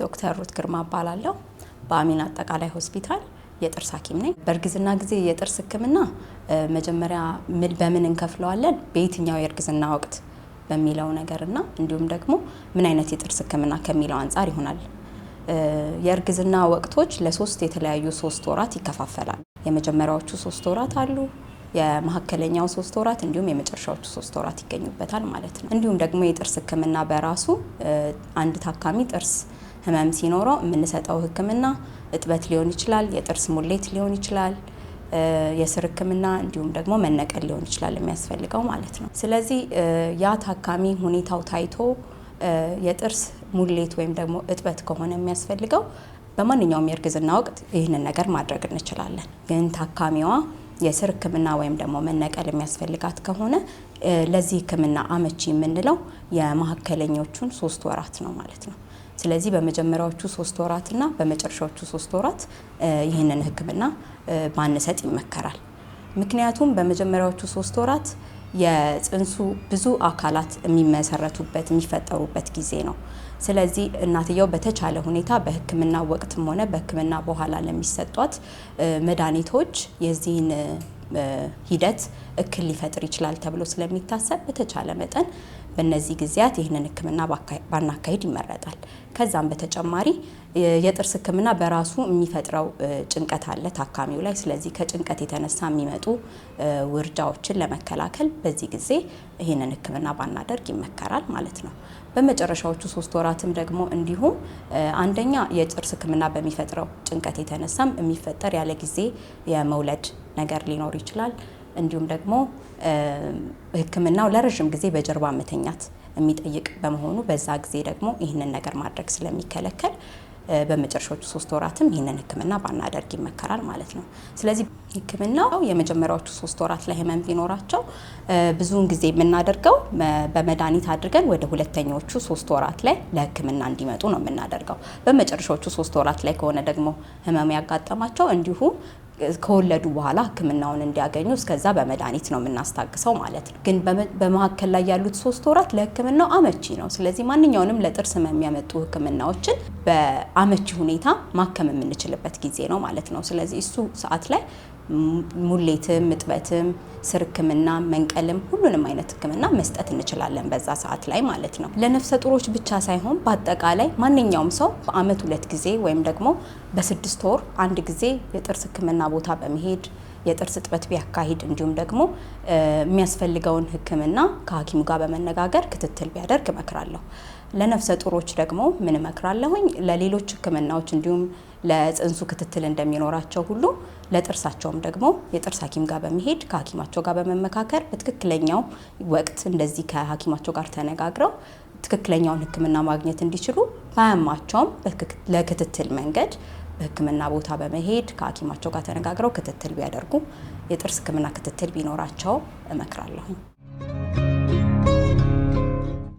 ዶክተር ሩት ግርማ እባላለሁ። በአሚን አጠቃላይ ሆስፒታል የጥርስ ሐኪም ነኝ። በእርግዝና ጊዜ የጥርስ ህክምና መጀመሪያ በምን እንከፍለዋለን በየትኛው የእርግዝና ወቅት በሚለው ነገርና እንዲሁም ደግሞ ምን አይነት የጥርስ ህክምና ከሚለው አንፃር ይሆናል። የእርግዝና ወቅቶች ለሶስት የተለያዩ 3 ወራት ይከፋፈላል። የመጀመሪያዎቹ 3 ወራት አሉ፣ የመሐከለኛው 3 ወራት እንዲሁም የመጨረሻዎቹ 3 ወራት ይገኙበታል ማለት ነው። እንዲሁም ደግሞ የጥርስ ህክምና በራሱ አንድ ታካሚ ጥርስ ህመም ሲኖረው የምንሰጠው ህክምና እጥበት ሊሆን ይችላል፣ የጥርስ ሙሌት ሊሆን ይችላል፣ የስር ህክምና እንዲሁም ደግሞ መነቀል ሊሆን ይችላል የሚያስፈልገው ማለት ነው። ስለዚህ ያ ታካሚ ሁኔታው ታይቶ የጥርስ ሙሌት ወይም ደግሞ እጥበት ከሆነ የሚያስፈልገው በማንኛውም የእርግዝና ወቅት ይህንን ነገር ማድረግ እንችላለን። ግን ታካሚዋ የስር ህክምና ወይም ደግሞ መነቀል የሚያስፈልጋት ከሆነ ለዚህ ህክምና አመቺ የምንለው የመሐከለኞቹን 3 ወራት ነው ማለት ነው። ስለዚህ በመጀመሪያዎቹ 3 ወራትና በመጨረሻዎቹ 3 ወራት ይህንን ህክምና ባንሰጥ ይመከራል። ምክንያቱም በመጀመሪያዎቹ 3 ወራት የጽንሱ ብዙ አካላት የሚመሰረቱበት የሚፈጠሩበት ጊዜ ነው። ስለዚህ እናትየው በተቻለ ሁኔታ በህክምና ወቅትም ሆነ በህክምና በኋላ ለሚሰጧት መድኃኒቶች የዚህን ሂደት እክል ሊፈጥር ይችላል ተብሎ ስለሚታሰብ በተቻለ መጠን በእነዚህ ጊዜያት ይህንን ህክምና ባናካሄድ ይመረጣል። ከዛም በተጨማሪ የጥርስ ህክምና በራሱ የሚፈጥረው ጭንቀት አለ ታካሚው ላይ። ስለዚህ ከጭንቀት የተነሳ የሚመጡ ውርጃዎችን ለመከላከል በዚህ ጊዜ ይህንን ህክምና ባናደርግ ይመከራል ማለት ነው። በመጨረሻዎቹ 3 ወራትም ደግሞ እንዲሁም አንደኛ የጥርስ ህክምና በሚፈጥረው ጭንቀት የተነሳም የሚፈጠር ያለ ጊዜ የመውለድ ነገር ሊኖር ይችላል። እንዲሁም ደግሞ ህክምናው ለረጅም ጊዜ በጀርባ መተኛት የሚጠይቅ በመሆኑ በዛ ጊዜ ደግሞ ይህንን ነገር ማድረግ ስለሚከለከል በመጨረሻዎቹ 3 ወራትም ይህንን ህክምና ባናደርግ ይመከራል ማለት ነው። ስለዚህ ህክምናው የመጀመሪያዎቹ 3 ወራት ላይ ህመም ቢኖራቸው ብዙውን ጊዜ የምናደርገው በመድኃኒት አድርገን ወደ ሁለተኛዎቹ 3 ወራት ላይ ለህክምና እንዲመጡ ነው የምናደርገው። በመጨረሻዎቹ 3 ወራት ላይ ከሆነ ደግሞ ህመም ያጋጠማቸው እንዲሁ ከወለዱ በኋላ ህክምናውን እንዲያገኙ እስከዛ በመድኃኒት ነው የምናስታግሰው ማለት ነው። ግን በመሐከል ላይ ያሉት 3 ወራት ለህክምናው አመቺ ነው። ስለዚህ ማንኛውንም ለጥርስ ህመም የሚያመጡ ህክምናዎችን በአመቺ ሁኔታ ማከም የምንችልበት ጊዜ ነው ማለት ነው። ስለዚህ እሱ ሰዓት ላይ ሙሌትም እጥበትም ስር ህክምና መንቀልም ሁሉንም አይነት ህክምና መስጠት እንችላለን በዛ ሰዓት ላይ ማለት ነው። ለነፍሰ ጡሮች ብቻ ሳይሆን በአጠቃላይ ማንኛውም ሰው በአመት 2 ጊዜ ወይም ደግሞ በ6 ወር 1 ጊዜ የጥርስ ህክምና ቦታ በመሄድ የጥርስ እጥበት ቢያካሂድ እንዲሁም ደግሞ የሚያስፈልገውን ህክምና ከሐኪሙ ጋር በመነጋገር ክትትል ቢያደርግ እመክራለሁ። ለነፍሰ ጡሮች ደግሞ ምን እመክራለሁኝ? ለሌሎች ህክምናዎች እንዲሁም ለጽንሱ ክትትል እንደሚኖራቸው ሁሉ ለጥርሳቸውም ደግሞ የጥርስ ሐኪም ጋር በመሄድ ከሐኪማቸው ጋር በመመካከር በትክክለኛው ወቅት እንደዚህ ከሐኪማቸው ጋር ተነጋግረው ትክክለኛውን ህክምና ማግኘት እንዲችሉ ባያማቸውም ለክትትል መንገድ በህክምና ቦታ በመሄድ ከሐኪማቸው ጋር ተነጋግረው ክትትል ቢያደርጉ የጥርስ ህክምና ክትትል ቢኖራቸው እመክራለሁ።